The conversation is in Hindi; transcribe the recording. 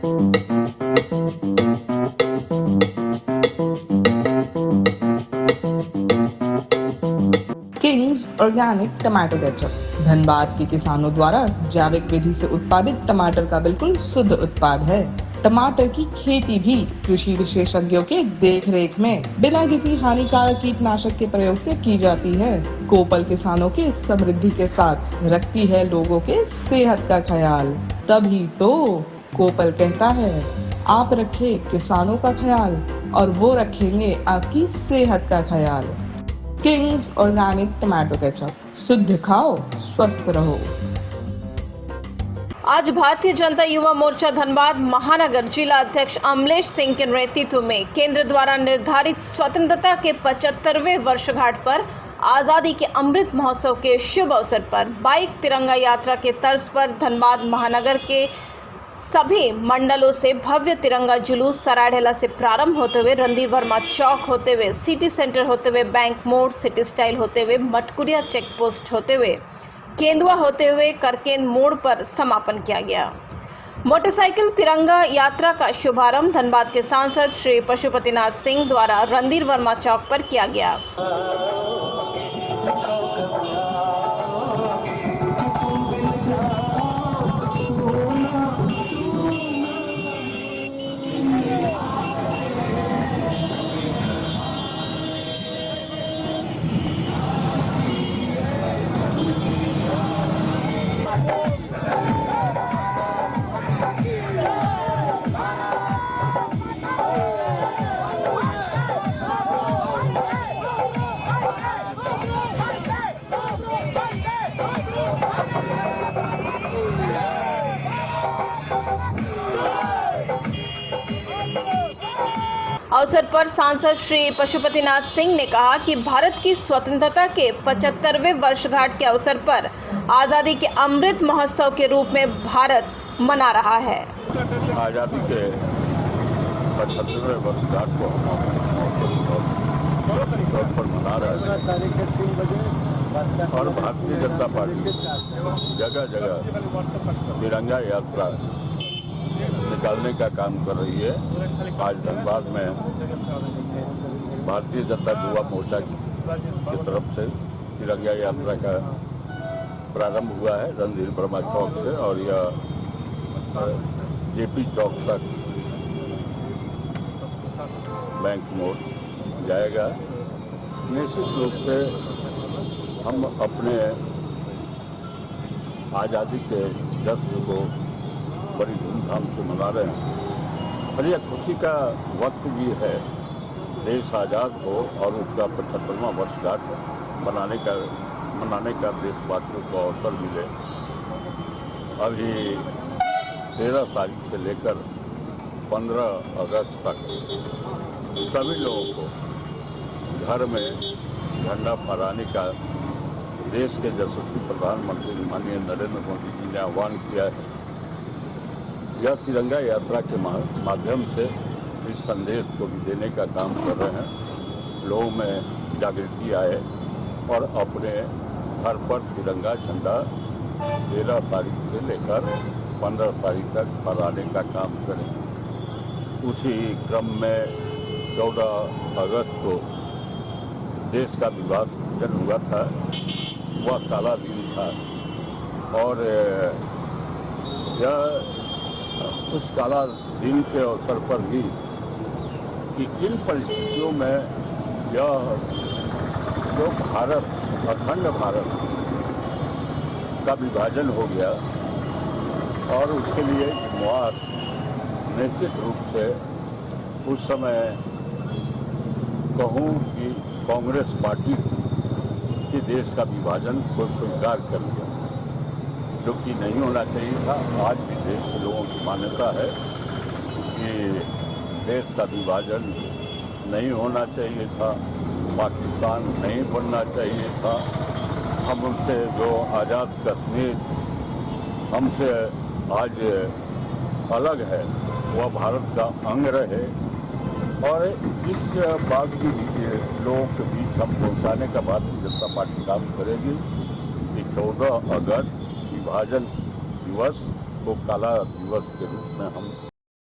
Kings organic tomato ketchup Dhanbad के किसानों द्वारा जैविक विधि से उत्पादित टमाटर का बिल्कुल शुद्ध उत्पाद है। टमाटर की खेती भी कृषि विशेषज्ञों के देखरेख में बिना किसी हानिकारक कीटनाशक के प्रयोग से की जाती है। कोपल किसानों के समृद्धि के साथ रखती है लोगों के सेहत का ख्याल। तभी तो कोपल कहता है, आप रखे किसानों का ख्याल और वो रखेंगे आपकी सेहत का ख्याल। किंग्स ऑर्गेनिक टमाटो केचप, शुद्ध खाओ स्वस्थ रहो। आज भारतीय जनता युवा मोर्चा धनबाद महानगर जिला अध्यक्ष अमलेश सिंह के नेतृत्व में केंद्र द्वारा निर्धारित स्वतंत्रता के 75वें वर्षगांठ पर आजादी के अमृत महोत्सव के शुभ अवसर पर बाइक तिरंगा यात्रा के तर्ज पर धनबाद महानगर के सभी मंडलों से भव्य तिरंगा जुलूस सरायढेला से प्रारंभ होते हुए रणधीर वर्मा चौक होते हुए सिटी सेंटर होते हुए बैंक मोड़ सिटी स्टाइल होते हुए मटकुरिया चेक पोस्ट होते हुए केंदुआ होते हुए करकेन मोड़ पर समापन किया गया। मोटरसाइकिल तिरंगा यात्रा का शुभारंभ धनबाद के सांसद श्री पशुपतिनाथ सिंह द्वारा रणधीर वर्मा चौक पर किया गया। अवसर पर सांसद श्री पशुपतिनाथ सिंह ने कहा कि भारत की स्वतंत्रता के 75वें वर्षगांठ के अवसर पर आज़ादी के अमृत महोत्सव के रूप में भारत मना रहा है। आज़ादी के 75वें वर्षगांठ को हम पर मना रहे हैं और भारतीय जनता पार्टी जगह जगह तिरंगा यात्रा निकालने का काम कर रही है। आज धनबाद में भारतीय जनता युवा मोर्चा की तरफ से तिरंगा यात्रा का प्रारंभ हुआ है रणधीर वर्मा चौक से और यह जेपी चौक तक बैंक मोड़ जाएगा। निश्चित रूप से हम अपने आज़ादी के जश्न को बड़ी धूमधाम से मना रहे हैं और यह खुशी का वक्त भी है। देश आज़ाद हो और उसका 75वां वर्षगांठ मनाने का देशवासियों को अवसर मिले। अभी 13 तारीख से लेकर 15 अगस्त तक सभी लोगों को घर में झंडा फहराने का देश के यशस्वी प्रधानमंत्री माननीय नरेंद्र मोदी जी ने आह्वान किया है। यह तिरंगा यात्रा के माध्यम से इस संदेश को भी देने का काम कर रहे हैं। लोगों में जागृति आए और अपने घर पर तिरंगा झंडा 13 तारीख से लेकर 15 तारीख तक फहराने का काम करें। उसी क्रम में 14 अगस्त को देश का विभाजन हुआ था। वह काला दिन था और यह उस काला दिन के अवसर पर भी कि किन परिस्थितियों में यह जो भारत अखंड भारत का विभाजन हो गया और उसके लिए जिम्मेवार निश्चित रूप से उस समय कहूँ कि कांग्रेस पार्टी के देश का विभाजन को स्वीकार कर लिया, जो कि नहीं होना चाहिए था। आज भी देश के लोगों की मान्यता है कि देश का विभाजन नहीं होना चाहिए था, पाकिस्तान नहीं बनना चाहिए था। हम उनसे जो आज़ाद कश्मीर हमसे आज अलग है वह भारत का अंग रहे और इस बात की लोगों के बीच हम पहुंचाने का भारतीय जनता पार्टी काम करेगी कि 14 अगस्त विभाजन दिवस को काला दिवस के रूप में हम